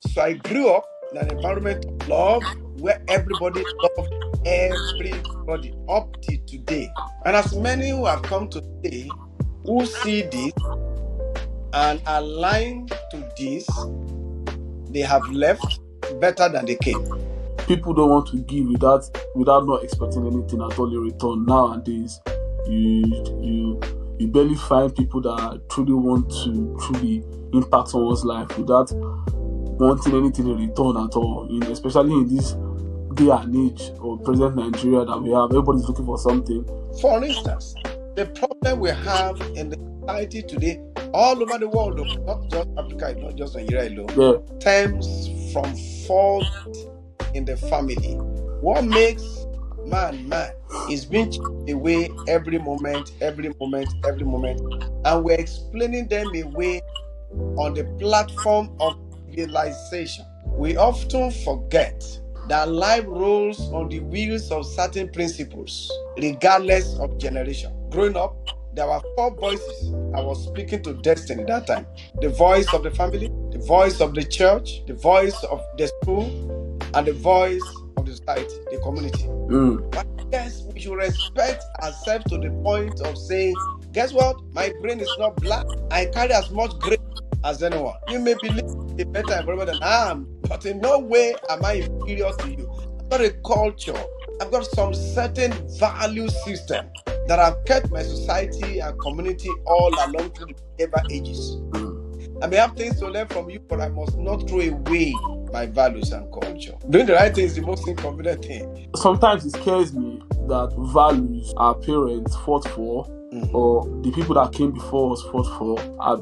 So I grew up in an environment of love where everybody loved everybody up to today. And as many who have come today who see this and align to this, they have left better than they came. People don't want to give without not expecting anything at all in return. Nowadays, you barely find people that truly want to truly impact someone's life without wanting anything in return at all. Especially in this day and age of present Nigeria that we have, everybody's looking for something. For instance, the problem we have in the society today, all over the world, not just Africa, not just Nigeria alone, stems from fault in the family. What makes man is being chased away every moment, and we're explaining them away on the platform of civilization. We often forget that life rolls on the wheels of certain principles, regardless of generation. Growing up, there were four voices I was speaking to destiny that time: the voice of the family, the voice of the church, the voice of the school, and the voice of the society, the community. But yes, we should respect ourselves to the point of saying, guess what? My brain is not black. I carry as much grace as anyone. You may believe a better environment than I am, but in no way am I inferior to you. I've got a culture. I've got some certain value system that have kept my society and community all along through the ever ages. I may have things to learn from you, but I must not throw away my values and culture. Doing the right thing is the most inconvenient thing. Sometimes it scares me that values our parents fought for, or the people that came before us fought for, are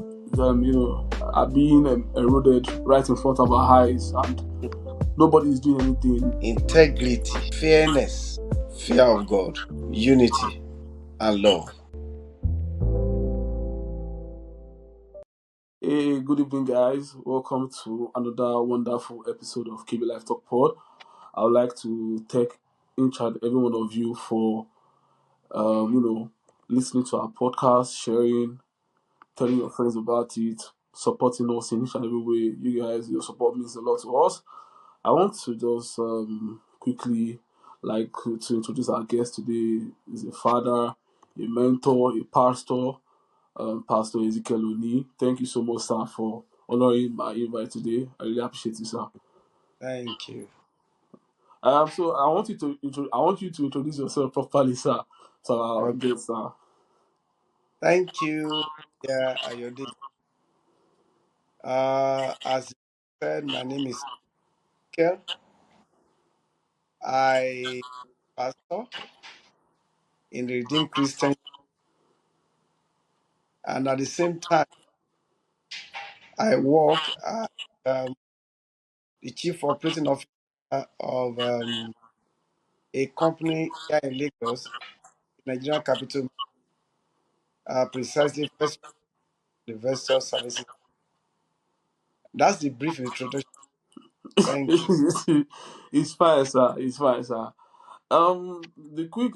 being eroded right in front of our eyes, and nobody is doing anything. Integrity, fairness, fear of God, unity, and love. Hey, good evening, guys. Welcome to another wonderful episode of KB Life Talk Pod. I would like to thank each and every one of you for, listening to our podcast, sharing, telling your friends about it, supporting us in each and every way. You guys, your support means a lot to us. I want to just quickly to introduce our guest today. He's a father, a mentor, a pastor, Pastor Ezekiel Oni. Thank you so much, sir, for honoring my invite today. I really appreciate you, sir. Thank you. So I want you to introduce yourself properly, sir. So our guest, sir. Thank you. Yeah, Ayode. As you said, my name is Ezekiel. I pastor in the Redeemed Christian, and at the same time, I work as the chief operating officer of a company here in Lagos, Nigerian capital, precisely First Investor Services. That's the brief introduction. Thank you. It's fine, sir. It's fine, sir. The quick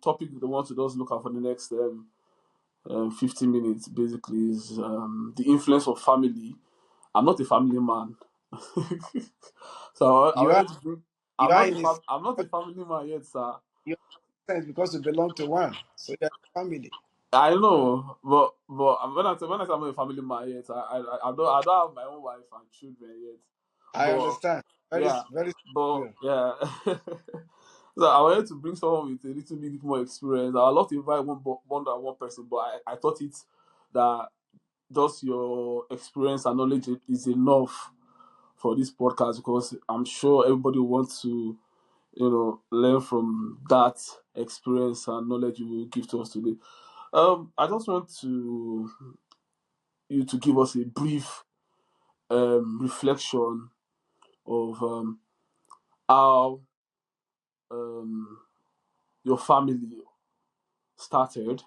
topic we want to just look at for the next 15 minutes basically is the influence of family. I'm not a family man, so I You are wanted to bring. you are in this I'm not a family man yet, sir. you are sense because you belong to one. So you're family. I know, but when I say I'm not a family man yet, I don't have my own wife and children yet. I But understand. Very yeah, very but well. yeah. So I wanted to bring someone with a little bit more experience. I would love to invite one than one person, but I thought it that just your experience and knowledge is enough for this podcast, because I'm sure everybody wants to, learn from that experience and knowledge you will give to us today. I just want you to give us a brief reflection of how um, your family started,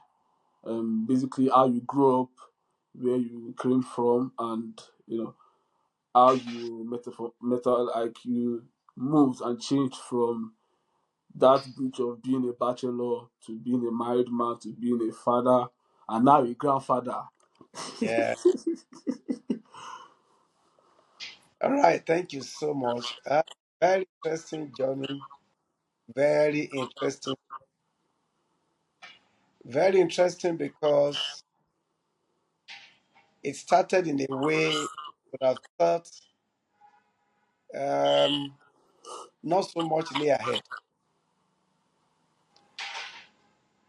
basically how you grew up, where you came from, and how you like you moved and changed from that bridge of being a bachelor to being a married man to being a father and now a grandfather. Yeah. All right, thank you so much. Very interesting journey. Very interesting. Very interesting because it started in a way you would have thought um, not so much lay ahead.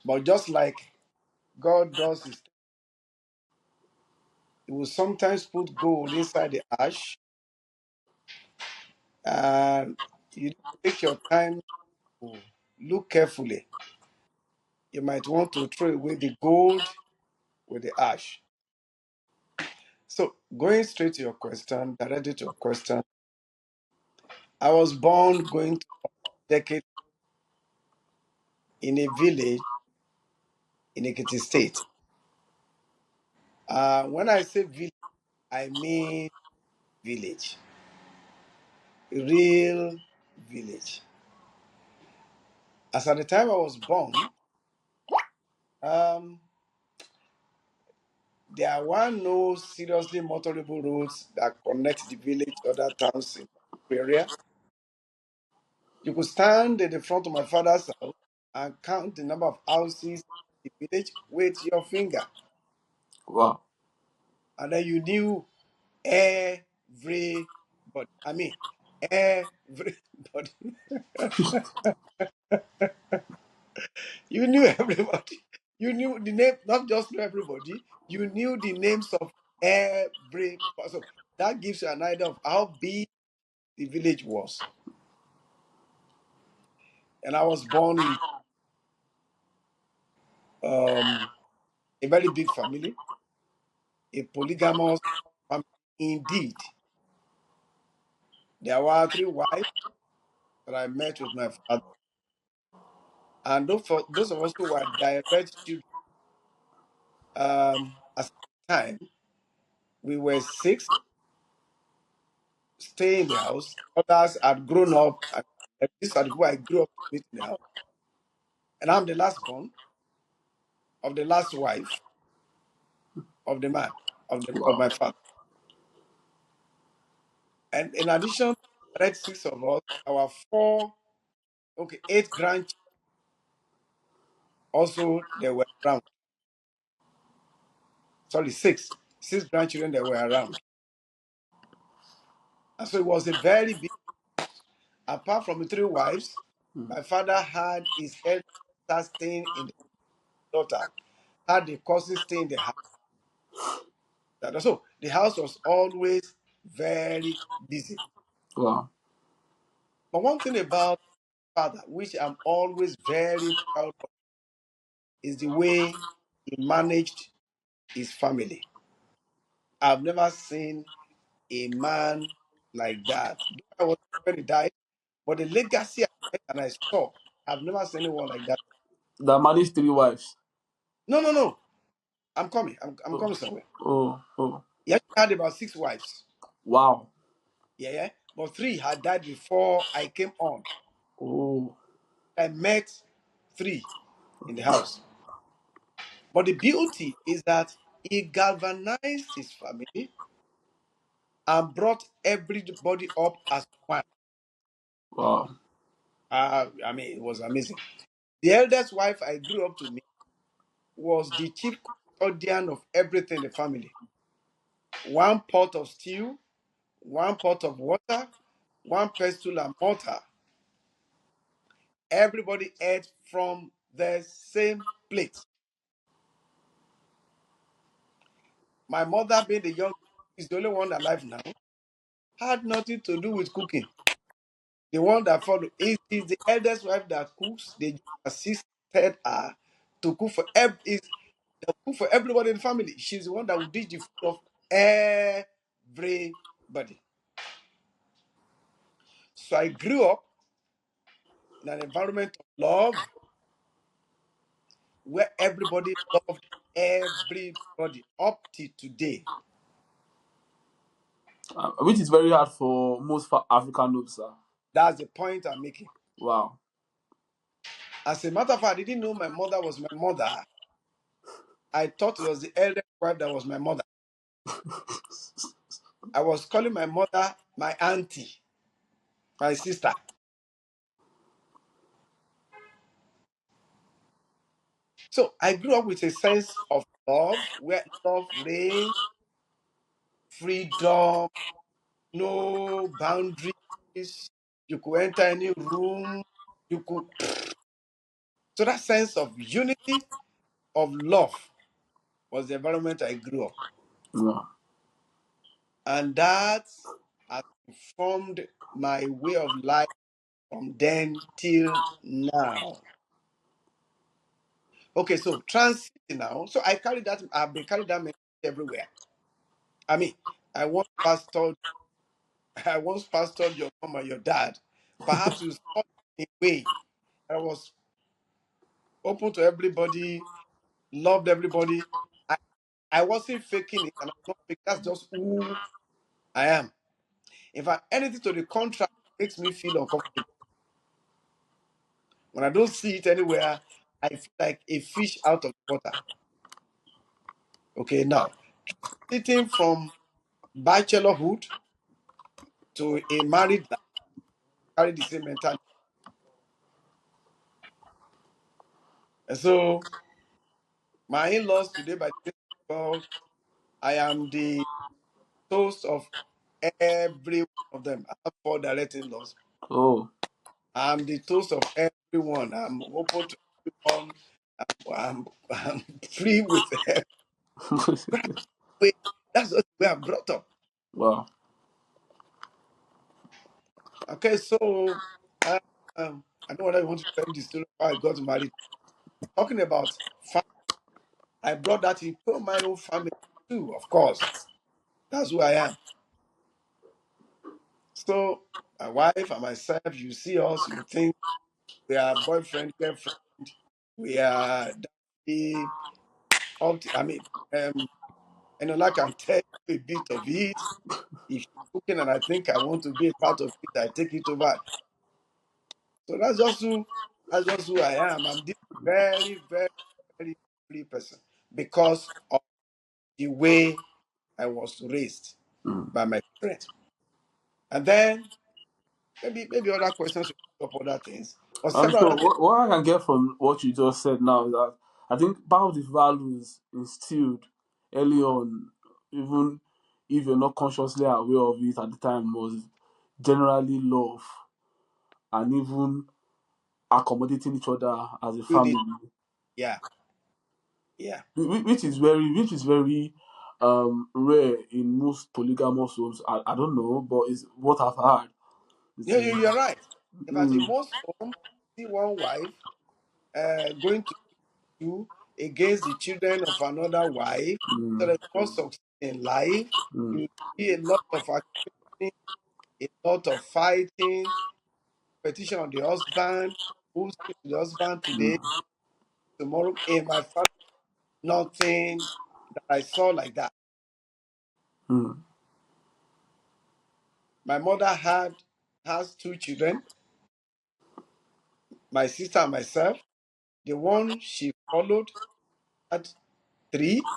But just like God does his thing, he will sometimes put gold inside the ash, and you take your time to look carefully. You might want to throw away the gold with the ash. So, going straight to your question, directly to your question, I was born going to decade in a village in Ekiti State. When I say village, I mean village, real village. As at the time I was born, um, there were no seriously motorable roads that connect the village to other towns in the area. You could stand in the front of my father's house and count the number of houses in the village with your finger, Wow. and then you knew everybody. I mean, everybody. You knew everybody. You knew the name, not just know everybody. You knew the names of every person. That gives you an idea of how big the village was. And I was born in um, a very big family, a polygamous family indeed. There were three wives that I met with my father. And those of us who were direct children, at the time, we were six, stay in the house. Others had grown up, and these are the people I grew up with in the house. And I'm the last born of the last wife of the man of Wow. my father. And in addition, to six of us, our four, okay, eight grandchildren also they were around. Sorry, six grandchildren that were around. And so it was a very big. Apart from the three wives, Mm. my father had his elder sister staying in the daughter, had the cousin staying in the house. So the house was always very busy. Wow. But one thing about father, which I'm always very proud of, is the way he managed his family. I've never seen a man like that. I was when he died, but the legacy I met and I saw, I've never seen anyone like that. That managed three wives. No, no, no. I'm coming. I'm Oh. coming somewhere. Oh. Oh. He actually had about six wives. Wow. Yeah, yeah. But three had died before I came on. Oh. I met three in the house. But the beauty is that he galvanized his family and brought everybody up as one. Wow. I mean, it was amazing. The eldest wife I grew up to meet was the chief custodian of everything in the family. One pot of stew, one pot of water, one pestle and mortar. Everybody ate from the same plate. My mother, being the young, is the only one alive now, had nothing to do with cooking. The one that followed is the eldest wife that cooks. They just assisted her to cook for cook for everybody in the family. She's the one that will dish the food of everybody. So I grew up in an environment of love where everybody loved everybody up to today. Which is very hard for most African noobs, sir. That's the point I'm making. Wow. As a matter of fact, I didn't know my mother was my mother. I thought it was the eldest wife that was my mother. I was calling my mother my auntie, my sister. So I grew up with a sense of love, where love reigns, freedom, no boundaries. You could enter any room. You could. So that sense of unity, of love, was the environment I grew up, Yeah. and that has informed my way of life from then till now. Okay, so transiting now. So I carry that. I've been carrying that message everywhere. I mean, I once pastored. I once pastored your mom and your dad. Perhaps you saw in a way I was open to everybody, loved everybody. I, I wasn't faking it, and I'm not faking. That's just who I am. In fact, anything to the contrary makes me feel uncomfortable. When I don't see it anywhere, I feel like a fish out of the water. Okay, now sitting from bachelorhood to a married life, carry the same mentality. And so my in-laws today, by the grace of God, I am the toast of every one of them. I have four direct in-laws. Oh. I'm the toast of everyone. I'm open to everyone. I'm free with everyone. That's just the way I'm brought up. Wow. Okay, so uh, I don't know whether you want to tell the story of how I got married. Talking about family, I brought that into my own family too, of course. That's who I am. So my wife and myself, you see us, you think we are boyfriend, girlfriend, we are daddy, I mean, um, and all I can tell you a bit of it. If she's cooking and I think I want to be a part of it, I take it over. So that's just who I am. I'm this very, very, very free person because of the way I was raised Mm. by my parents. And then maybe other questions will come up other things. Or several So other things. what I can get from what you just said now is that I think part of the values instilled early on, even if you're not consciously aware of it at the time, was generally love and even accommodating each other as a Unit. family, Yeah, yeah. which is very rare in most polygamous homes. I don't know, but it's what I've heard. It is. You're right. In fact, in Mm, most homes, see one wife going to you against the children of another wife so mm, that you not succeed in life. mm, You see a lot of accusing, a lot of fighting, petition on the husband, who's the husband today, mm, tomorrow. In my family, nothing that I saw like that. mm, My mother has two children, my sister and myself. The one she followed had three.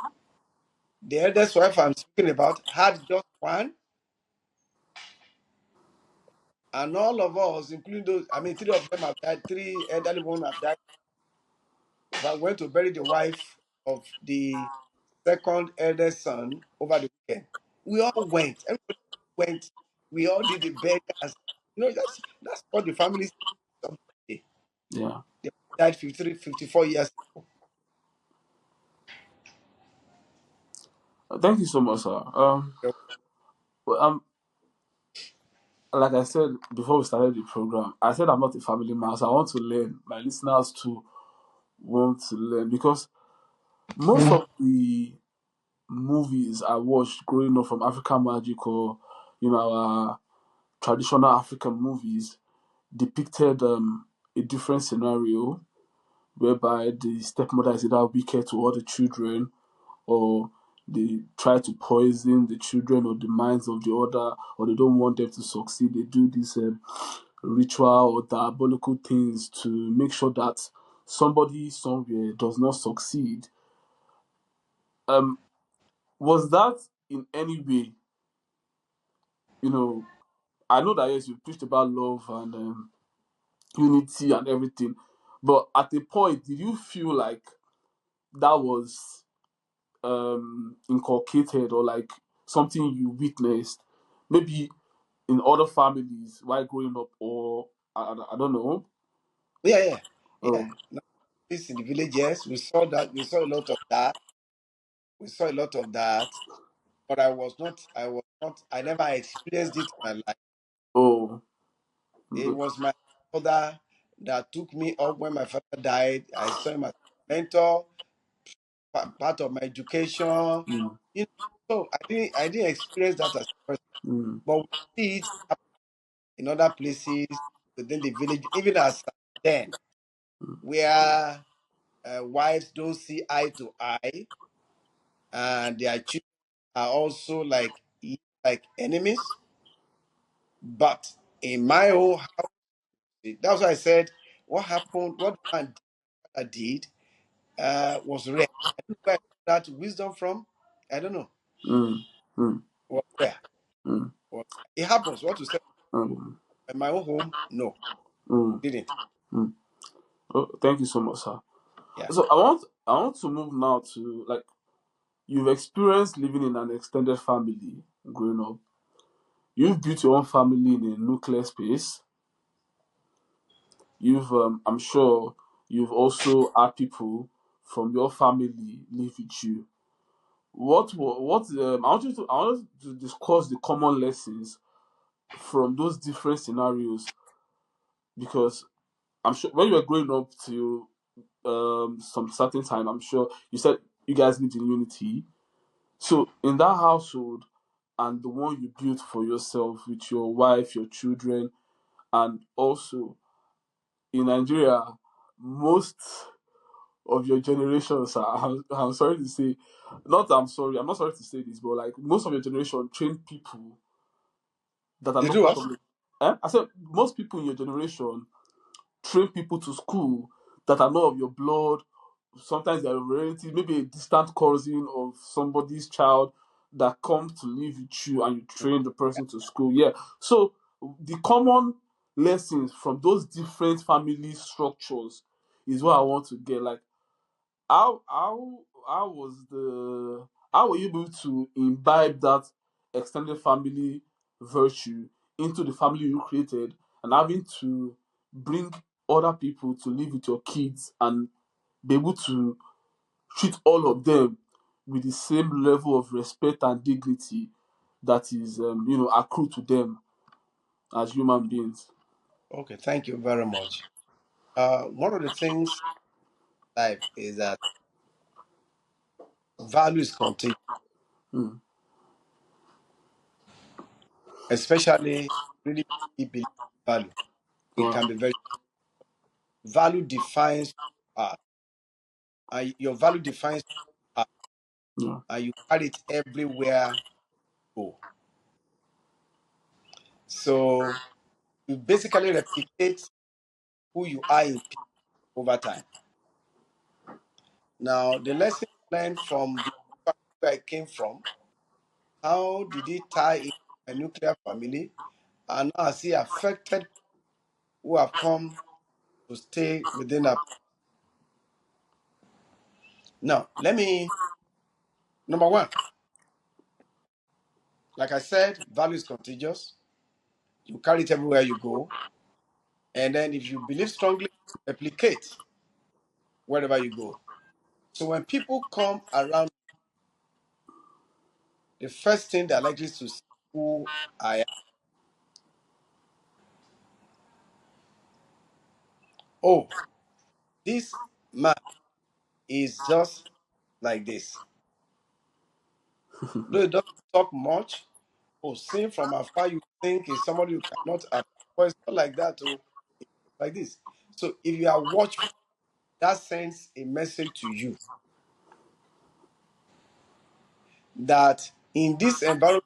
The eldest wife I'm speaking about had just one, and all of us, including those, I mean, three of them have died. Three elderly ones have died. If I went to bury the wife of the second eldest son over the weekend, we all went. Everybody went. We all did the beggars. That's what the families of the day. yeah. They died 53, 54 years. Thank you so much, sir. ago. Well, like I said before we started the program, I said I'm not a family man, so I want to learn. My listeners too want to learn because most of the movies I watched growing up from African Magic or our traditional African movies depicted a different scenario whereby the stepmother is either wicked to all the children or they try to poison the children or the minds of the other, or they don't want them to succeed. They do this ritual or diabolical things to make sure that somebody somewhere does not succeed. Um, was that in any way, you know? I know that yes, you preached about love and unity and everything, but at a point, did you feel like that was inculcated or like something you witnessed, maybe in other families while growing up, or I don't know. Yeah, yeah, yeah. Oh, Now, this in the villages, we saw that. We saw a lot of that. We saw a lot of that. But I was not. I was not. I never experienced it in my life. oh, It mm, was my father that took me up when my father died. I saw him as a mentor, part of my education. mm, You know, so I didn't experience that as a person. mm, But we see it in other places within the village, even as then, where wives don't see eye to eye, and their children are also like enemies. But in my own house, that's why I said what happened, what the man did was rare. I don't know where I got that wisdom from. I don't know. mm, mm, Was rare. mm, Was, it happens. What to say? mm, In my own home, no, mm, didn't. mm. Oh, thank you so much, sir. Yeah. So I want to move now to like you've experienced living in an extended family growing up. You've built your own family in a nuclear space. You've I'm sure you've also had people from your family live with you. I want to discuss the common lessons from those different scenarios, because I'm sure when you were growing up to some certain time, I'm sure you said you guys lived in unity. So in that household and the one you built for yourself with your wife, your children, and also in Nigeria, most of your generations are, I'm sorry to say, not I'm sorry, I'm not sorry to say this, but like most of your generation trained people that are They not do part what? of it. I said most people in your generation train people to school that are not of your blood. Sometimes they're a relative, maybe a distant cousin of somebody's child that comes to live with you and you train the person to school. Yeah. So the common lessons from those different family structures is what I want to get. Like how was the how were you able to imbibe that extended family virtue into the family you created, and having to bring other people to live with your kids and be able to treat all of them with the same level of respect and dignity that is accrued to them as human beings. Okay, thank you very much. One of the things in life is that value is contagious, Mm. especially really believe value. It Wow. can be very value defines and your value defines Yeah. and you carry it everywhere you go. So you basically replicate who you are in people over time. Now, the lesson learned from the family where I came from, how did it tie in a nuclear family? And now I see affected who have come to stay within a. Now, let me, number one, like I said, value is contagious. You carry it everywhere you go. And then if you believe strongly, replicate wherever you go. So when people come around, the first thing they're likely to see who I am. Oh, this man is just like this. Though he doesn't talk much, or seen from afar, you think is somebody you cannot approach. But it's not like that, oh, it's like this. So if you are watchful, that sends a message to you that in this environment,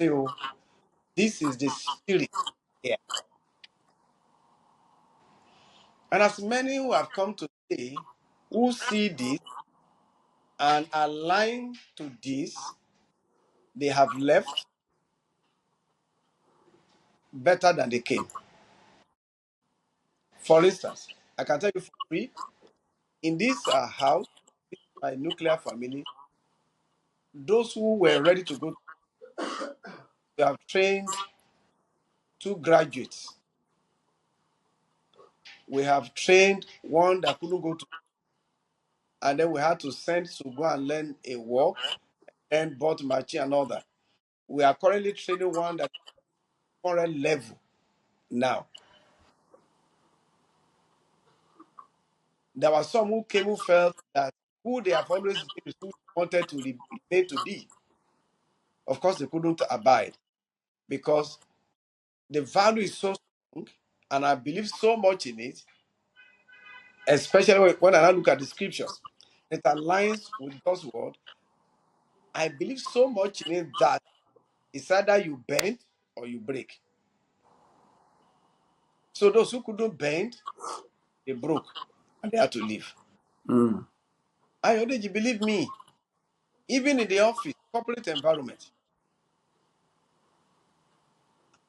oh, this is the spirit here. And as many who have come today who see this and align to this, they have left better than they came. For instance, I can tell you for free, in this house, my nuclear family, those who were ready to go, we have trained two graduates. We have trained one that couldn't go to, and then we had to send to go and learn a work and bought machine and all that. We are currently training one that current level now. There were some who came who felt that who they have always been is who they wanted to remain to be. Of course, they couldn't abide because the value is so strong, and I believe so much in it, especially when I now look at the scriptures. It aligns with God's word. I believe so much in it that it's either you bend or you break. So those who couldn't bend, they broke and they had to leave. Mm. I already believe me, even in the office, corporate environment,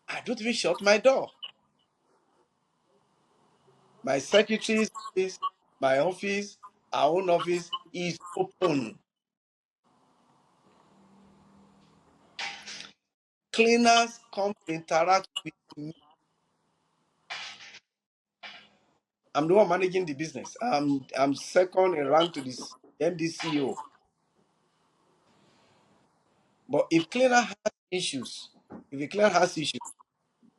I don't even shut my door. My secretary's office, my office, our own office is open. Cleaners come to interact with me. I'm the one managing the business. I'm second in rank to this MDCO. But if cleaner has issues, if a cleaner has issues,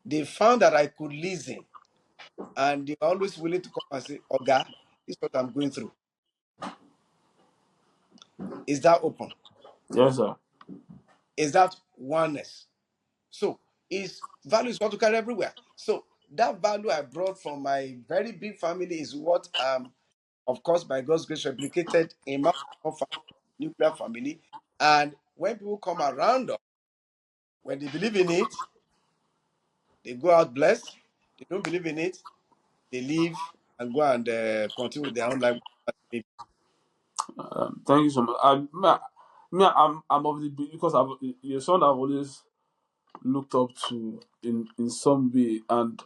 they found that I could listen, and they're always willing to come and say, Oga, this is what I'm going through. Is that open? Yes, sir. Is that oneness? So his value is what to carry everywhere. So that value I brought from my very big family is what of course by God's grace replicated in my own nuclear family. And when people come around us, when they believe in it, they go out blessed. They don't believe in it, they leave and go and continue with their own life. Thank you so much. I'm of the because you're someone I've always looked up to in some way, and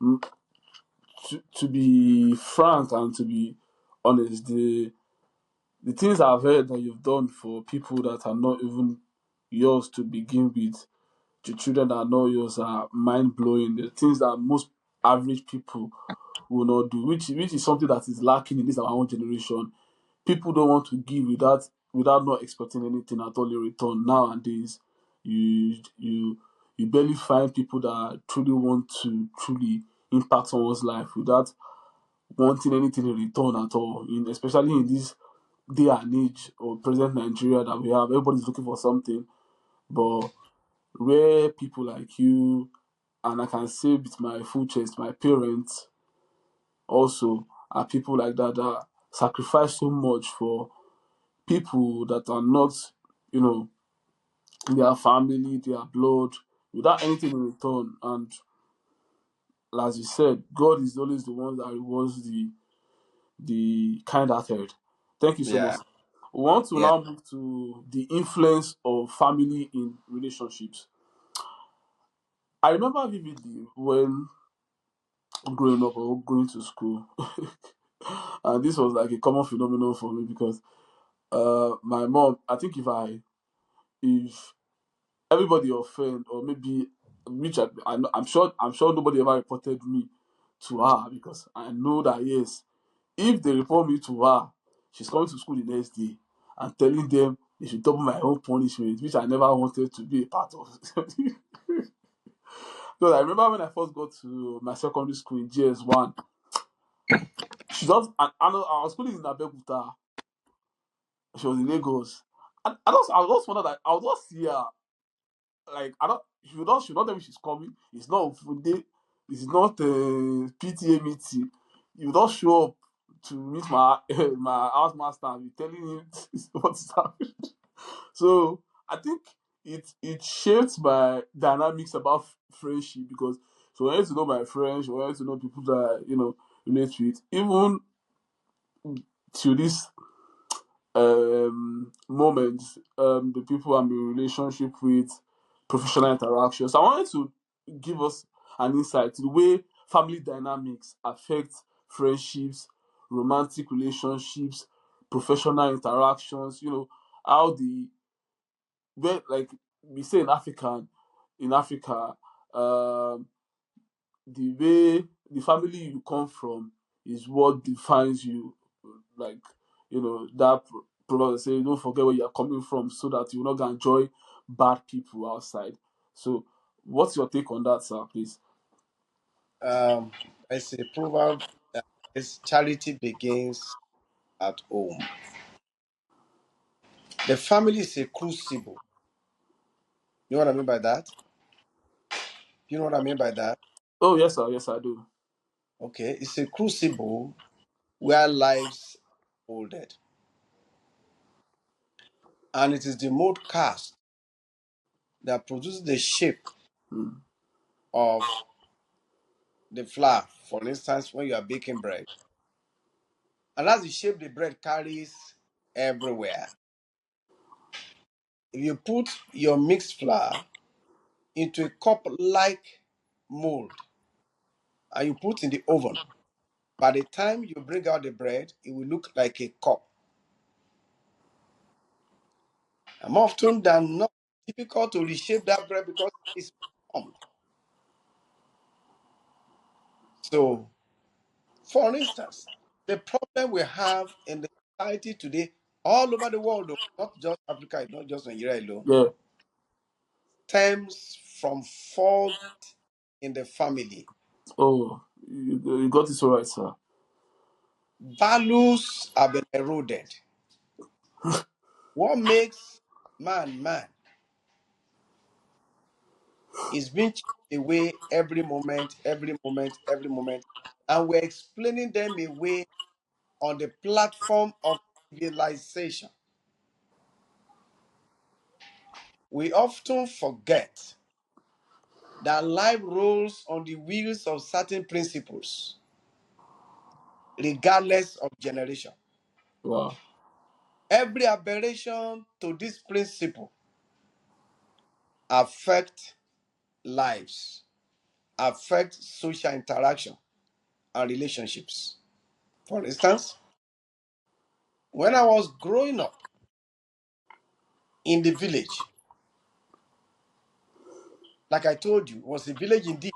mm, to be frank and to be honest, the things I've heard that you've done for people that are not even yours to begin with, the children that are not yours, are mind blowing. The things that most average people will not do, which is something that is lacking in this our own generation. People don't want to give without not expecting anything at all in return. Nowadays, you barely find people that truly want to truly impact someone's life without wanting anything in return at all. Especially in this day and age or present Nigeria that we have, everybody's looking for something. But rare people like you, and I can say with my full chest, my parents also are people like that sacrifice so much for people that are not, you know, their family, their blood, without anything in return. And as you said, God is always the one that rewards the kind-hearted. Thank you so much. Yeah, We want to yeah, now move to the influence of family in relationships. I remember vividly when growing up or going to school, and this was like a common phenomenon for me because my mom, I think if everybody offend or maybe which I'm sure nobody ever reported me to her because I know that yes, if they report me to her, she's coming to school the next day and telling them they should double my own punishment, which I never wanted to be a part of. Because I remember when I first got to my secondary school in GS1, she just and our school is in Abeokuta, she was in Lagos. And I was just wonder that I was just see her like I don't she not tell me she's coming. It's not open day. It's not PTA meeting. You don't show up to meet my my house master and be telling him what's happening. So I think it shaped my dynamics about friendship because she wanted to know my friends, she wanted to know people that relate with. Even to this moment, the people I'm in relationship with, professional interactions. I wanted to give us an insight to the way family dynamics affect friendships, romantic relationships, professional interactions. How the where like we say in Africa, um, the way the family you come from is what defines you. Like that proverb that say, "Don't forget where you are coming from, so that you will not go and enjoy bad people outside." So, what's your take on that, sir? Please. Um, I say proverb is charity begins at home. The family is a crucible. You know what I mean by that? You know what I mean by that? Oh yes, sir. Yes, I do. Okay, it's a crucible where lives are molded, and it is the mold cast that produces the shape Mm. of the flour. For instance, when you are baking bread, and that's the shape the bread carries everywhere. If you put your mixed flour into a cup-like mold and you put in the oven, by the time you bring out the bread, it will look like a cup. And more often than not, it's difficult to reshape that bread because it's formed. So, for instance, the problem we have in the society today, all over the world, though, not just Africa, not just Nigeria alone, Yeah. stems from fault in the family. Oh, you got it so right, sir. Values have been eroded. What makes man man is being chipped away every moment, every moment, every moment. And we're explaining them away on the platform of civilization. We often forget that life rolls on the wheels of certain principles, regardless of generation. Wow. Every aberration to this principle affect lives, affect social interaction and relationships. For instance, when I was growing up in the village, like I told you, it was a village indeed.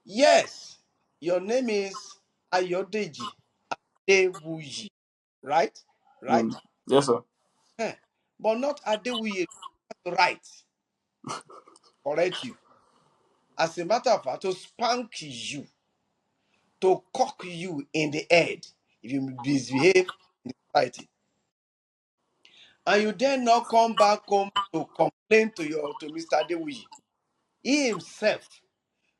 Yes, your name is Ayodeji Adewuyi, right? Mm. Right? Yes, sir. Eh, but not Adewuyi, right? Correct you. As a matter of fact, to spank you, to cock you in the head if you misbehave in society. And you dare not come back home to complain to Mr. Adewuyi. He himself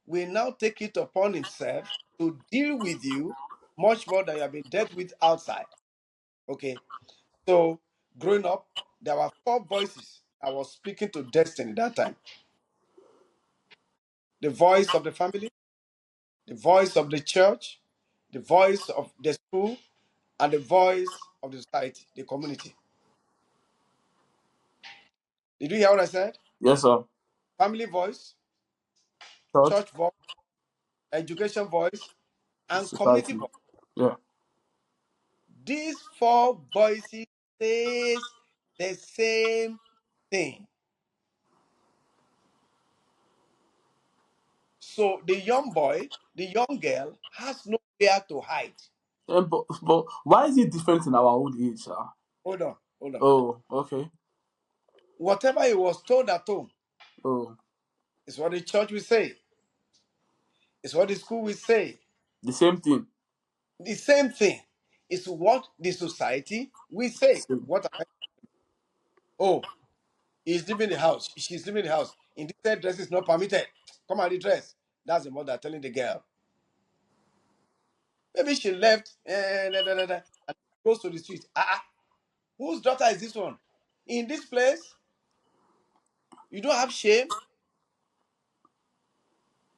will now take it upon himself to deal with you much more than you have been dealt with outside. Okay. So growing up, there were four voices I was speaking to destiny that time. The voice of the family, the voice of the church, the voice of the school, and the voice of the society, the community. Did you hear what I said? Yes, sir. Family voice, Church, church voice, education voice, and community society. voice. Yeah. These four voices says the same thing. So the young boy, the young girl has nowhere to hide. But why is it different in our old age, sir? Hold on, hold on. Oh, okay. Whatever he was told at home Oh, is what the church will say, is what the school will say. the same thing. The same thing is what the society will say. Same. What am I? Oh, he's leaving the house. She's leaving the house. In this dress is not permitted. Come and redress. That's the mother telling the girl. Maybe she left and goes to the street. Whose daughter is this one? In this place, you don't have shame.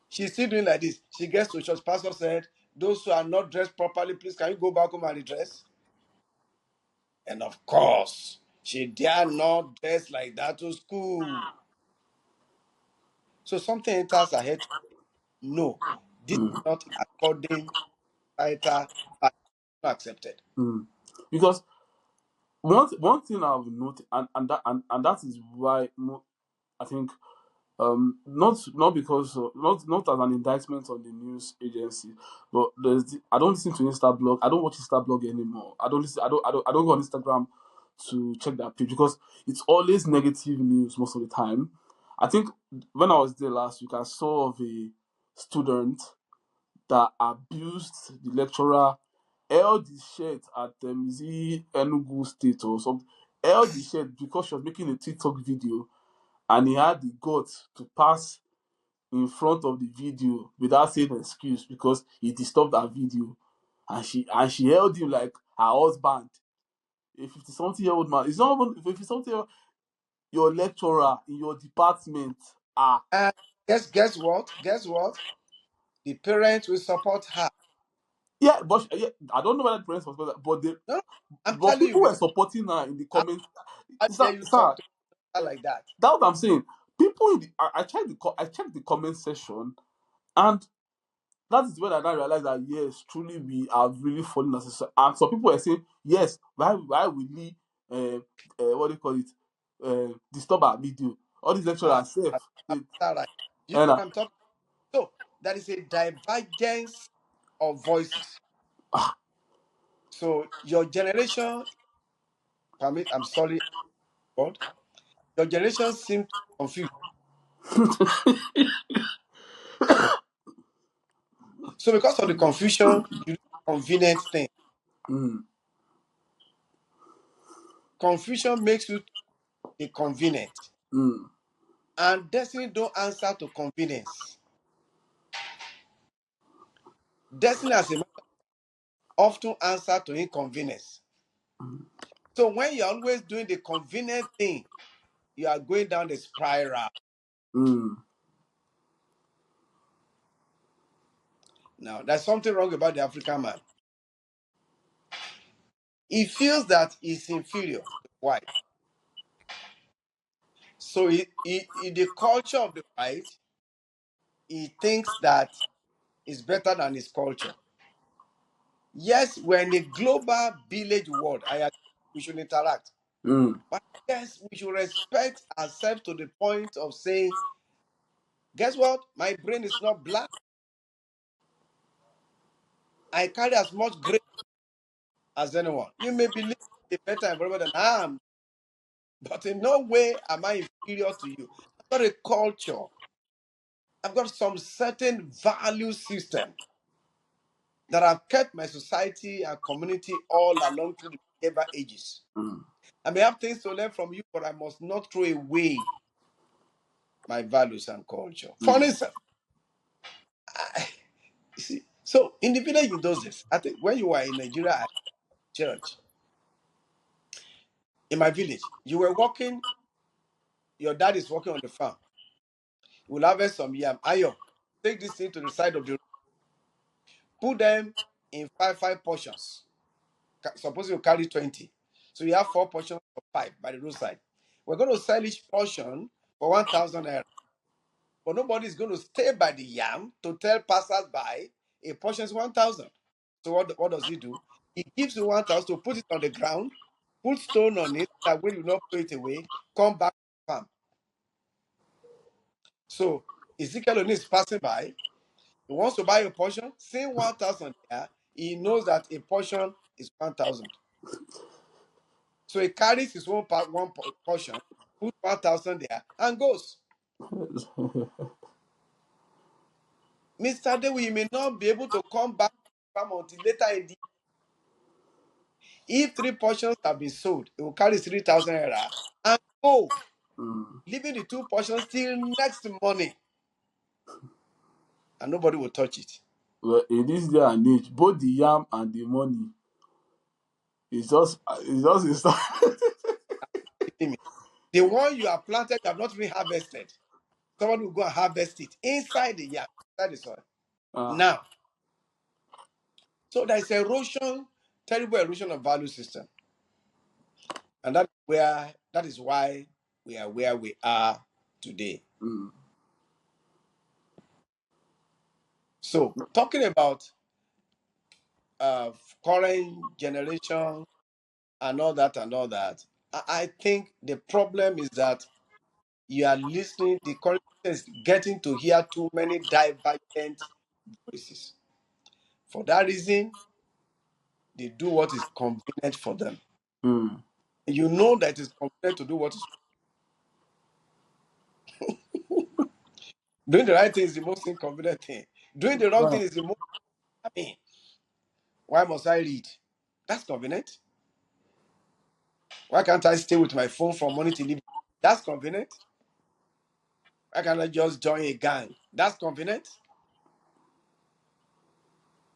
She's still doing like this. She gets to church. Pastor said, "Those who are not dressed properly, please can you go back home and redress?" And of course, she dare not dress like that to school. So something enters ahead. No, this is mm, not according to societal values, not accepted. mm. Because one thing I've noticed, and that is why I think not because not as an indictment on the news agency, but I don't listen to Insta blog. I don't watch Insta blog anymore. I don't listen. I don't go on Instagram to check that page because it's always negative news most of the time. I think when I was there last week, I saw of a student that abused the lecturer, held his shirt at is it Enugu State or something, held his shirt because she was making a TikTok video, and he had the guts to pass in front of the video without saying excuse because he disturbed her video, and she held him like her husband, a 50-something-year-old man. It's not even 50-something. Your lecturer in your department. Ah, And guess what? Guess what? The parents will support her. yeah, but yeah, I don't know whether the parents was, but they, No, I'm but telling you, people were because supporting her in the how, comments. how Sir, dare you sir, talk to her like that? that's what I'm saying. People in the, I checked the comment section, and that is when I now realized that yes, truly we are really falling as a and some people are saying yes, why will we what do you call it, disturb our video? All these lecturers Ah, are safe. ah, that right. You know And what I'm talking? So there is a divergence of voices. ah, So your generation, permit, I'm sorry, God, your generation seems confused. So because of the confusion, you do convenient thing. mm, Confusion makes you a convenient. mm, And destiny don't answer to convenience. Destiny as a matter often answer to inconvenience. So when you're always doing the convenient thing, you are going down the spiral. mm, Now, there's something wrong about the African man. He feels that he's inferior to the white. So in the culture of the white, he thinks that it's better than his culture. Yes, we're in a global village world. I agree. We should interact. mm, But yes, we should respect ourselves to the point of saying, guess what? My brain is not black. I carry as much grace as anyone. You may believe in a better environment than I am, but in no way am I inferior to you. I've got a culture. I've got some certain value system that have kept my society and community all along through the ever ages. mm, I may have things to learn from you, but I must not throw away my values and culture. For mm, instance, you see, so in the village in those days, I think when you were in Nigeria at church, in my village, you were walking, your dad is working on the farm. You will harvest some yam. Ayo, take this thing to the side of the road, put them in five portions. Suppose you carry 20. So you have 4 portions of 5 by the roadside. We're going to sell each portion for 1,000 naira. But nobody is going to stay by the yam to tell passers-by a portion is 1,000. So what does he do? He gives you 1,000 to put it on the ground, put stone on it, that way you not throw it away, come back to the farm. So Ezekiel only is passing by. He wants to buy a portion, seeing 1,000 there, he knows that a portion is 1,000. So he carries his own portion, puts 1,000 there, and goes. Mr. Dewi, you may not be able to come back to the farm until later in the. If 3 portions have been sold, it will carry 3,000 naira and go, mm. leaving the 2 portions till next morning, and nobody will touch it. Well, in this day and age, both the yam and the money it's just. Kidding me? The one you have planted, you have not really harvested. Someone will go and harvest it inside the yam, inside the soil. Ah, Now, so there is erosion, terrible erosion of value system. And that is why we are where we are today. mm. So, talking about uh, current generation and all that, I think the problem is that you are listening, the current is getting to hear too many divergent voices. For that reason, they do what is convenient for them. Mm. You know that it is convenient to do what is doing the right thing is the most inconvenient thing. Doing the wrong Yeah. thing is the most. I mean, why must I read? That's convenient. Why can't I stay with my phone from morning till evening? That's convenient. Why can't I just join a gang? That's convenient.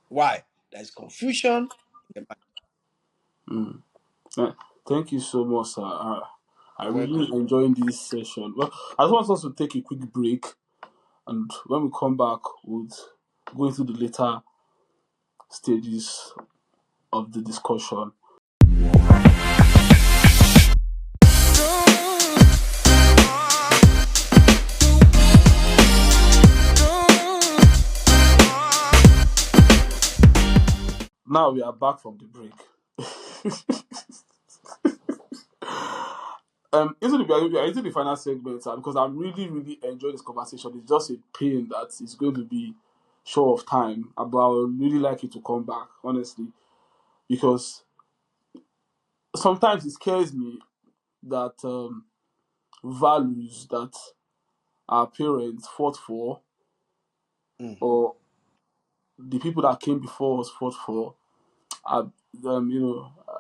Why? There's confusion in the mind. Mm. Yeah. Thank you so much, sir. I You're really welcome. enjoying this session. Well, I just want us to take a quick break, and when we come back, we'll go into the later stages of the discussion. Now we are back from the break. We are into the final segment, because I'm really, really enjoying this conversation. It's just a pain that it's going to be short of time, but I would really like you to come back, honestly, because sometimes it scares me that values that our parents fought for, Mhm. or the people that came before us fought for, are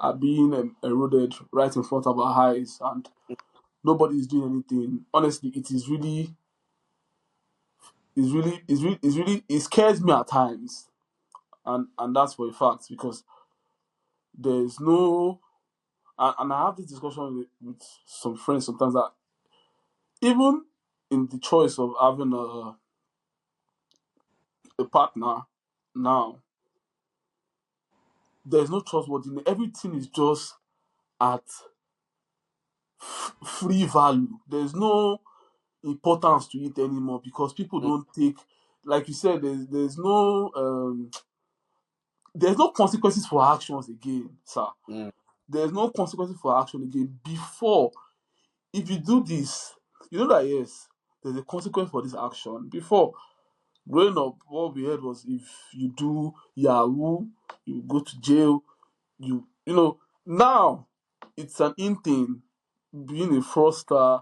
are being eroded right in front of our eyes, and nobody is doing anything. Honestly, it scares me at times, and that's for a fact, because there's no, and I have this discussion with some friends sometimes, that even in the choice of having a partner now, there's no trustworthiness. Everything is just at free value. There's no importance to it anymore, because people Mm, don't take, like you said, there's no consequences for actions again, sir. mm, There's no consequences for action again. Before, if you do this, you know that yes, there's a consequence for this action. Before, growing up, what we heard was, if you do Yahoo, you go to jail. Now it's an in thing, being a fraudster,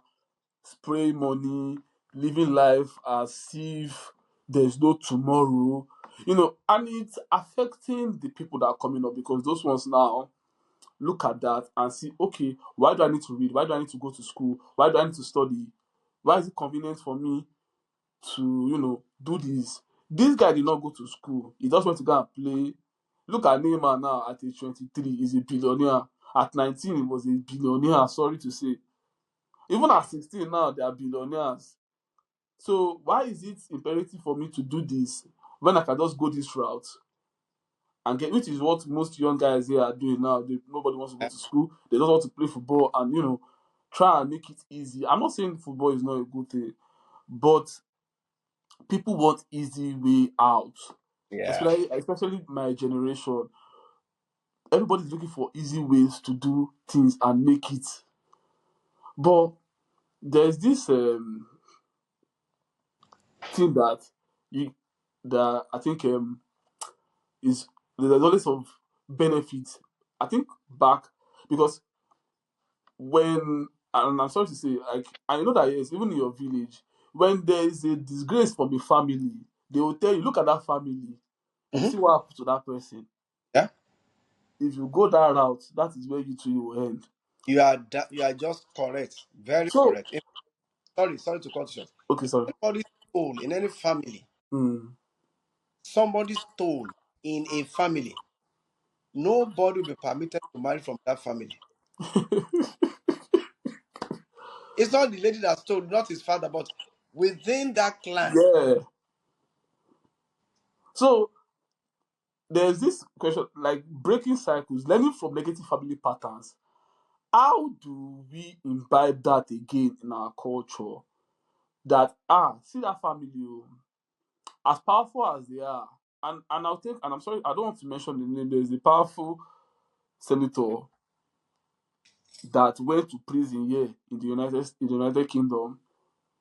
spray money, living life as if there's no tomorrow. And it's affecting the people that are coming up, because those ones now look at that and see, okay, why do I need to read? Why do I need to go to school? Why do I need to study? Why is it convenient for me to, do this? This guy did not go to school. He just went to go and play. Look at Neymar now at age 23, he's a billionaire. At 19, he was a billionaire, sorry to say. Even at 16 now, they are billionaires. So why is it imperative for me to do this when I can just go this route and get, which is what most young guys here are doing now. Nobody wants to go uh, to school. They just want to play football and try and make it easy. I'm not saying football is not a good thing, but people want easy way out. yeah. Especially my generation. Everybody's looking for easy ways to do things and make it. But there's this thing you that I think is there's always some benefits. I think back, because when, and I'm sorry to say, like, I know that yes, even in your village, when there is a disgrace from a family, they will tell you, look at that family, see Mhm. what happened to that person. Yeah. If you go that route, that is where you two will end. You are just correct. Very So, correct. Sorry to cut you short. okay, sorry. Anybody stole in any family, Mm. somebody stole in a family, nobody will be permitted to marry from that family. It's not the lady that stole, not his father, but within that clan. Yeah. So there's this question, like breaking cycles, learning from negative family patterns. How do we imbibe that again in our culture? That see that family, oh, as powerful as they are, and I'll take, and I'm sorry, I don't want to mention the name. There's a powerful senator that went to prison here in the United Kingdom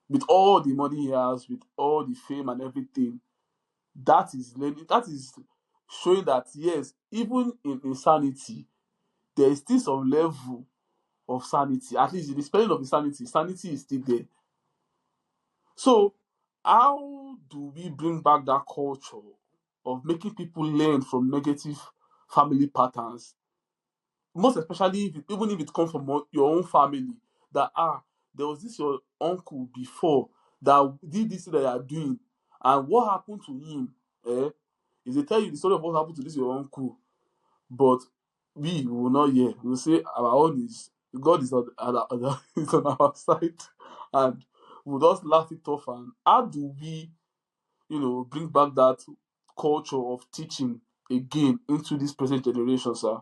with all the money he has, with all the fame and everything. That is showing that yes, even in insanity, there is still some level of sanity. At least in the spelling of insanity, sanity is still there. So, how do we bring back that culture of making people learn from negative family patterns? Most especially even if it comes from your own family, that there was this your uncle before that did this thing that you are doing, and what happened to him? Eh? If they tell you the story of what happened to this your uncle, but we will not hear. We will say our own is God is is on our side, and we'll just laugh it off. And how do we, bring back that culture of teaching again into this present generation, sir?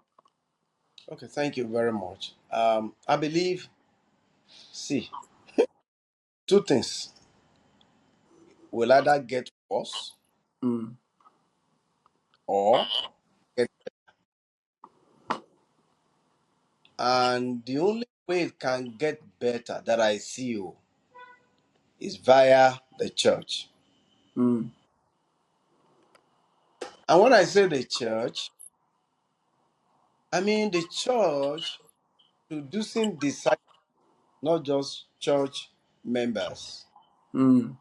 Okay, thank you very much. I believe, see, two things will either get worse Mm, or get, and the only way it can get better that I see is via the church. mm, And when I say the church, I mean the church producing disciples, not just church members. mm,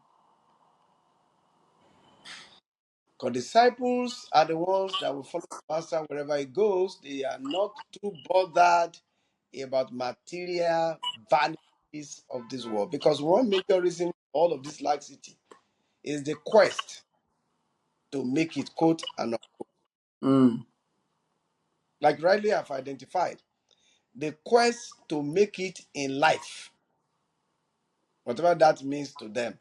Because disciples are the ones that will follow the master wherever he goes. They are not too bothered about material vanities of this world. Because one major reason for all of this laxity is the quest to make it quote and unquote. mm, Like rightly I've identified, the quest to make it in life, whatever that means to them.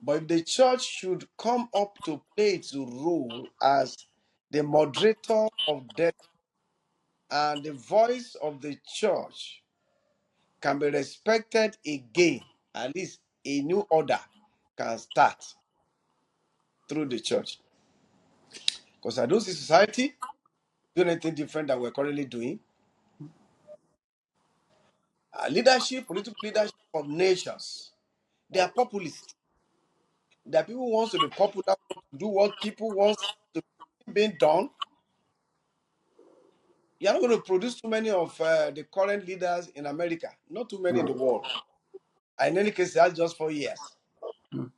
But if the church should come up to play its role as the moderator of death, and the voice of the church can be respected again, at least a new order can start through the church. Because I don't see society doing anything different than we're currently doing. Leadership, political leadership of nations, they are populists. There are people who wants to be popular, want to do what people want to be being done. You're not going to produce too many of the current leaders in America, not too many in the world. In any case, that's just 4 years. mm,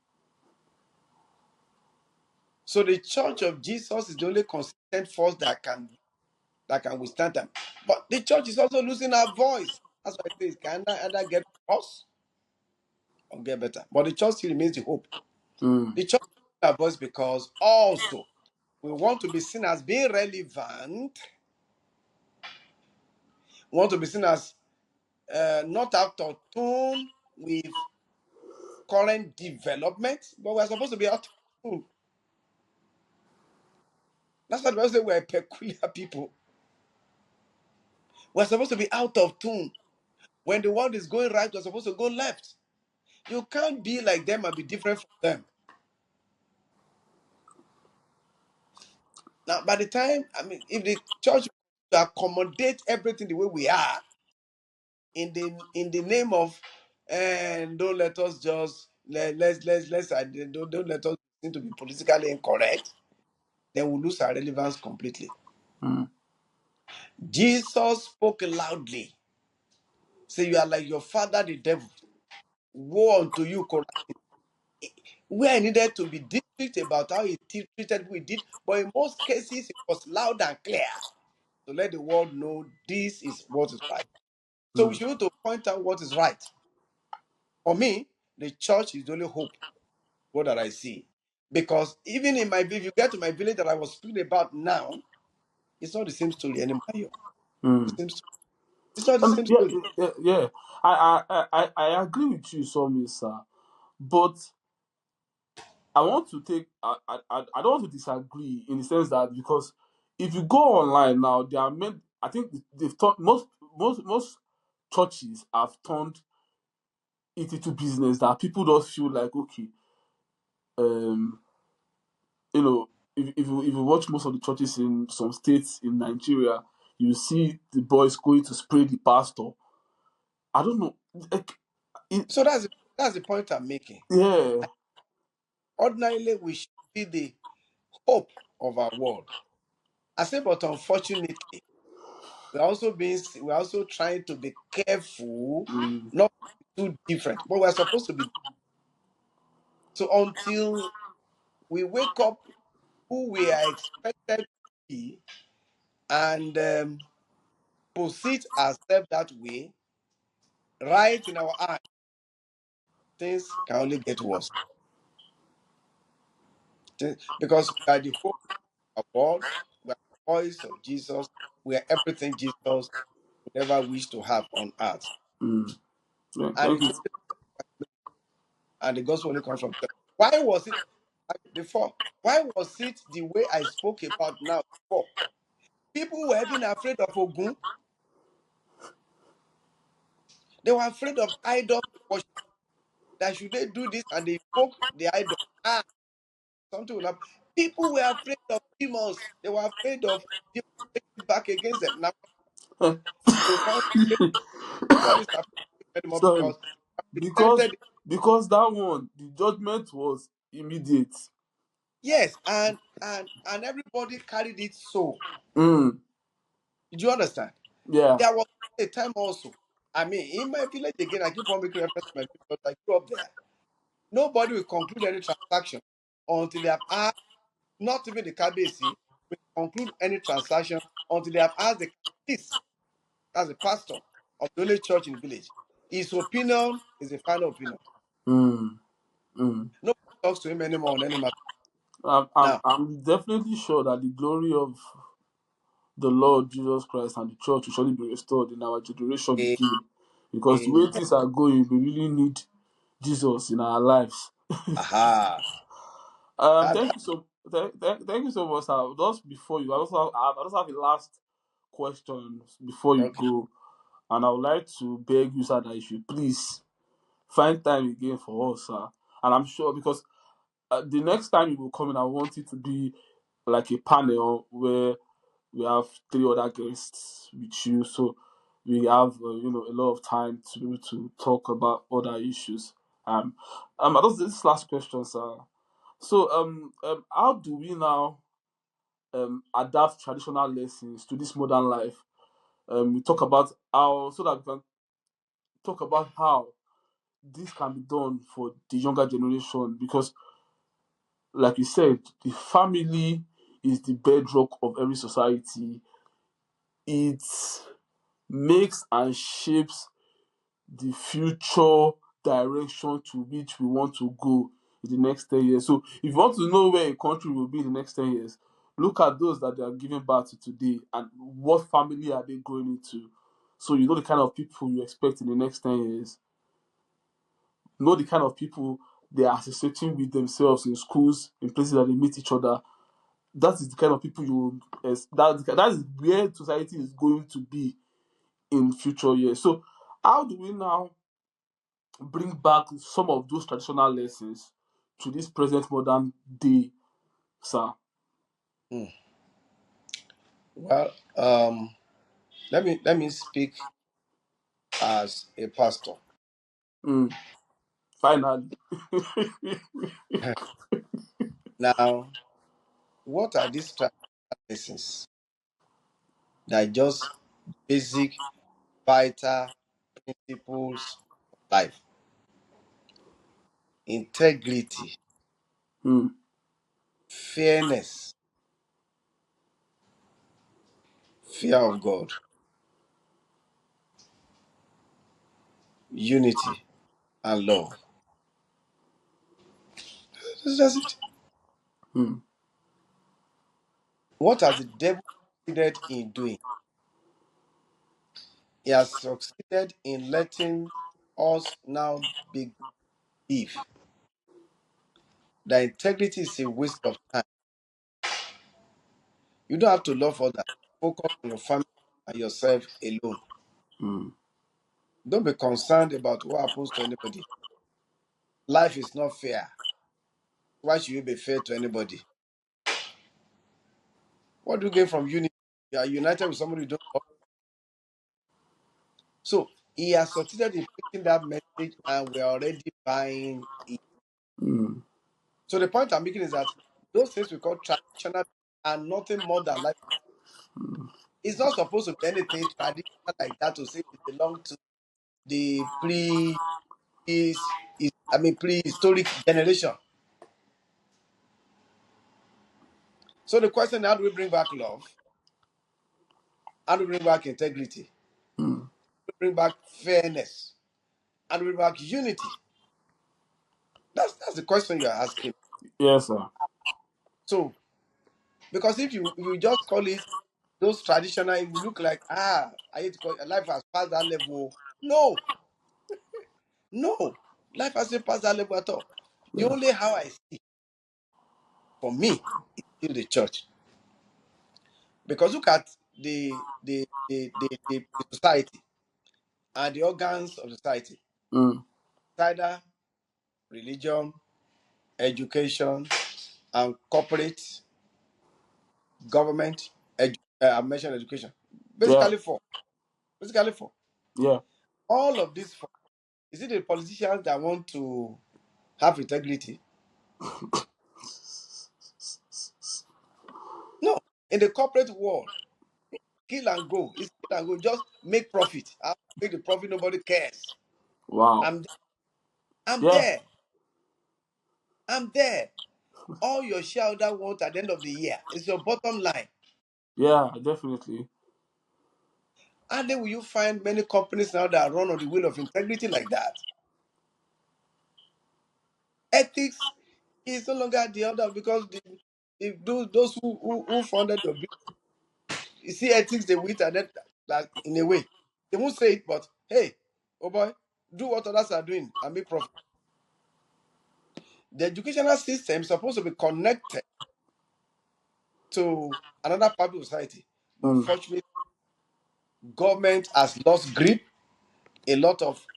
So the church of Jesus is the only consistent force that can withstand them. But the church is also losing our voice. That's why I say it can either get worse or get better. But the church still remains the hope. mm, The church loses our voice because also we want to be seen as being relevant. We want to be seen as not out of tune with current development, but we're supposed to be out of tune. That's why the Bible says we're peculiar people. We're supposed to be out of tune. When the world is going right, we're supposed to go left. You can't be like them and be different from them. Now, by the time, I mean, if the church to accommodate everything the way we are, in the name of, and don't let us just don't let us seem to be politically incorrect, then we lose our relevance completely. mm, Jesus spoke loudly. Say, you are like your father, the devil. Woe unto you, Korazin. Where I needed to be distinct about how he treated who he did, but in most cases, it was loud and clear to let the world know this is what is right. So we mm, should be able to point out what is right. For me, the church is the only hope, what that I see. Because even in my village, you get to my village that I was speaking about now, it's not the same story anymore. The mm. same story. It's not the And same yeah, story. yeah, yeah. I agree with you, so sir. But I want to take I don't want to disagree in the sense that because if you go online now, there are many. I think they've turned most churches have turned it into business that people just feel like, okay, um, you know, if you watch most of the churches in some states in Nigeria, you see the boys going to spray the pastor. I don't know. Like, So that's the point I'm making. yeah. Ordinarily, we should be the hope of our world. I say, but unfortunately, we're also trying to be careful, Mm, not too different. But we're supposed to be. So until we wake up who we are expected to be and proceed ourselves that way, right in our eyes, things can only get worse. Because we are the hope of our world, we are the voice of Jesus, we are everything Jesus would ever wish to have on earth. mm. Yeah, And thank it's you. only, and the gospel only comes from God. Why was it before? Why was it the way I spoke about now before? People were even afraid of Ogun. They were afraid of idol worship. That should they do this and they poke the idol. Ah, something will happen. People were afraid of demons. They were afraid of demons taking back against them. Now they found nobody's afraid anymore Sorry, because they because presented. that one, the judgment was immediate. Yes, and everybody carried it so. Mm, Did you understand? yeah. There was a time also. I mean, in my village again, I keep on making reference to my village because I grew up there. Nobody will conclude any transaction until they have asked, not even the KBC, will conclude any transaction until they have asked the priest, as the pastor of the only church in the village. His opinion is the final opinion. Mm, mm. Nobody talks to him anymore on any matter. I'm Now, I'm definitely sure that the glory of the Lord Jesus Christ and the church will surely be restored in our generation a, again. Because the a, way things are going, we really need Jesus in our lives. aha, that, Thank you thank you so much, sir. Just before you, I also have a last question before you okay. go, and I would like to beg you, sir, that you should please find time again for us, sir. And I'm sure because the next time you will come in, I want it to be like a panel where we have three other guests with you, so we have a lot of time to be able to talk about other issues. That's this last question, sir. So, how do we now adapt traditional lessons to this modern life? We talk about how, so that we can talk about how this can be done for the younger generation, because, like you said, the family is the bedrock of every society. It makes and shapes the future direction to which we want to go in the next 10 years. So, if you want to know where a country will be in the next 10 years, look at those that they are giving birth to today and what family are they growing into. So, you know the kind of people you expect in the next 10 years. Know the kind of people they are associating with themselves in schools, in places that they meet each other. That is the kind of people that is where society is going to be in future years. So, how do we now bring back some of those traditional lessons to this present modern day, sir? Hmm. Well, let me speak as a pastor. Mm, finally. Now, what are these lessons? They're just basic, vital principles of life: integrity, Mm, fairness, fear of God, unity, and love. That's it. mm, What has the devil succeeded in doing? He has succeeded in letting us now believe that integrity is a waste of time. You don't have to love others. Focus on your family and yourself alone. mm, Don't be concerned about what happens to anybody. Life is not fair. Why should you be fair to anybody? What do you gain from unity? You are united with somebody you don't love. So he has succeeded in preaching that message, and we're already buying it. Mm. So the point I'm making is that those things we call traditional are nothing more than life. It's not supposed to be anything traditional like that to say it belongs to the prehistoric generation. So the question: how do we bring back love? How do we bring back integrity? How Mm. do we bring back fairness? How do we bring back unity? That's the question you're asking. Yes, sir. So because if you just call it those traditional, it will look like I hate to call it, life has passed that level. No, no, life hasn't passed that level at all. The Yeah. only how I see for me is still the church. Because look at the society and the organs of society. Mm. It's either religion, education, and corporate, government. I mentioned education. Yeah. Basically four. Basically four. Yeah. All of these four. Is it the politicians that want to have integrity? No. In the corporate world, kill and go. It's kill and go. Just make profit. I'll make the profit. Nobody cares. Wow. I'm I'm Yeah. there. I'm there. All your shareholder want at the end of the year is your bottom line. Yeah. Definitely. And then will you find many companies now that run on the wheel of integrity like that? Ethics is no longer the order because if those who founded your business, you see ethics they with and that in a way. They won't say it, but hey, oh boy, do what others are doing and make profit. The educational system is supposed to be connected to another part of society. But Mm. unfortunately, government has lost grip. A lot of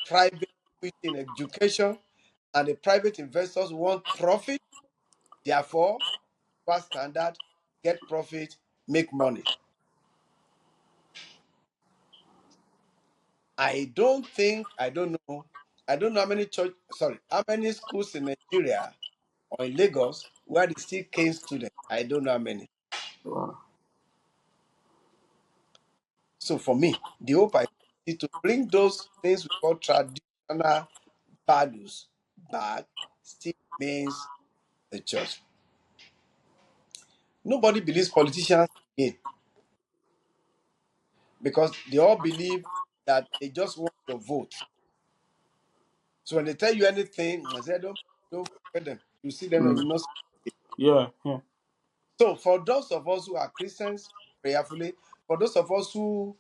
private in education, and the private investors want profit. Therefore, fast standard, get profit, make money. I don't know how many how many schools in Nigeria or in Lagos where they still cane students. I don't know how many. Wow. So for me, the hope I see to bring those things we call traditional values back still remains the church. Nobody believes politicians again because they all believe that they just want your vote. So when they tell you anything, I say don't forget them. You see them and Mm. you not. Yeah. Yeah. So for those of us who are Christians, prayerfully, for those of us who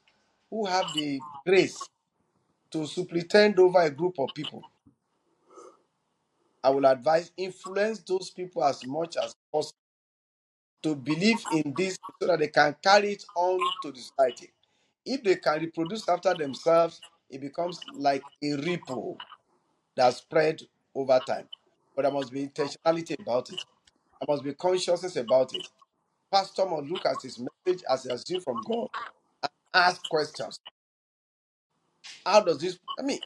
have the grace to superintend over a group of people, I will advise influence those people as much as possible to believe in this so that they can carry it on to the society. If they can reproduce after themselves, it becomes like a ripple that spread over time. But there must be intentionality about it. There must be consciousness about it. Pastor must look at his message as he has received from God and ask questions. How does this? I mean,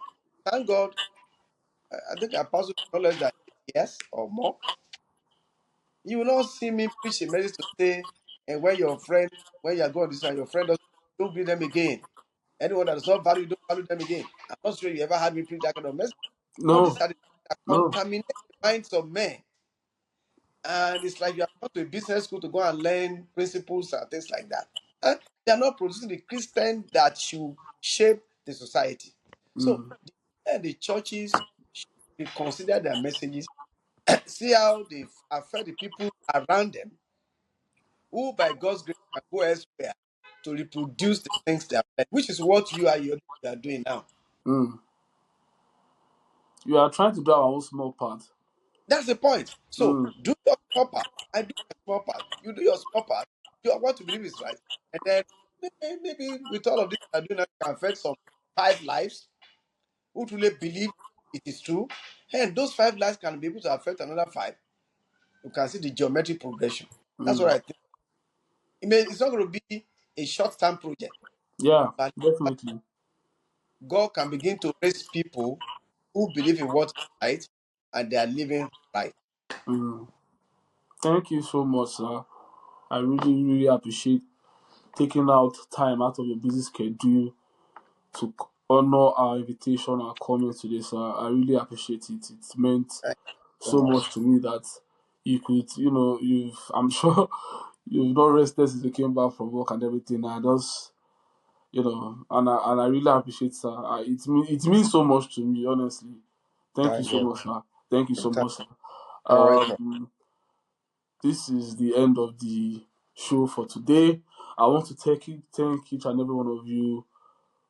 thank God. I think Apostle no less than 8 years or more. You will not see me preach a message to say, and when you are going this and your friend doesn't, don't greet them again. Anyone that does not value, don't value them again. I'm not sure you ever had me preach that kind of message. All No. these are the things that No. contaminate the minds of men. And it's like you have gone to a business school to go and learn principles and things like that. And they are not producing the Christian that should shape the society. So Mm. the churches should reconsider their messages, see how they affect the people around them, who by God's grace can go elsewhere to reproduce the things they have learned, which is what you are doing now. Mm. We are trying to do our own small part. That's the point. So Mm. do your small part. I do my small part. You do your small part. You are what you believe is right. And then maybe with all of this I do now, can affect some 5 lives who truly believe it is true. And those 5 lives can be able to affect another 5. You can see the geometric progression. That's what Mm. I think. It's not going to be a short-term project, Yeah, but definitely. God can begin to raise people who believe in what is right and they are living right. Mm. Thank you so much, sir. I really, really appreciate taking out time out of your busy schedule to honor our invitation and coming today, sir. I really appreciate it. It meant Thank you so so much. much to me that you could, I'm sure you've not rested since you came back from work and everything. I just, and I really appreciate, sir. It means so much to me, honestly. Thank you Thank so you. much, sir. Thank you so Thank- much, sir. You're welcome. This is the end of the show for today. I want to thank each and every one of you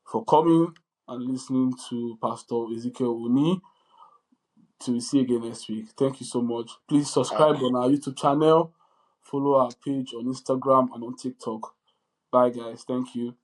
for coming and listening to Pastor Ezekiel Uni. Till we see you again next week. Thank you so much. Please Uh, subscribe on our YouTube channel, follow our page on Instagram and on TikTok. Bye, guys. Thank you.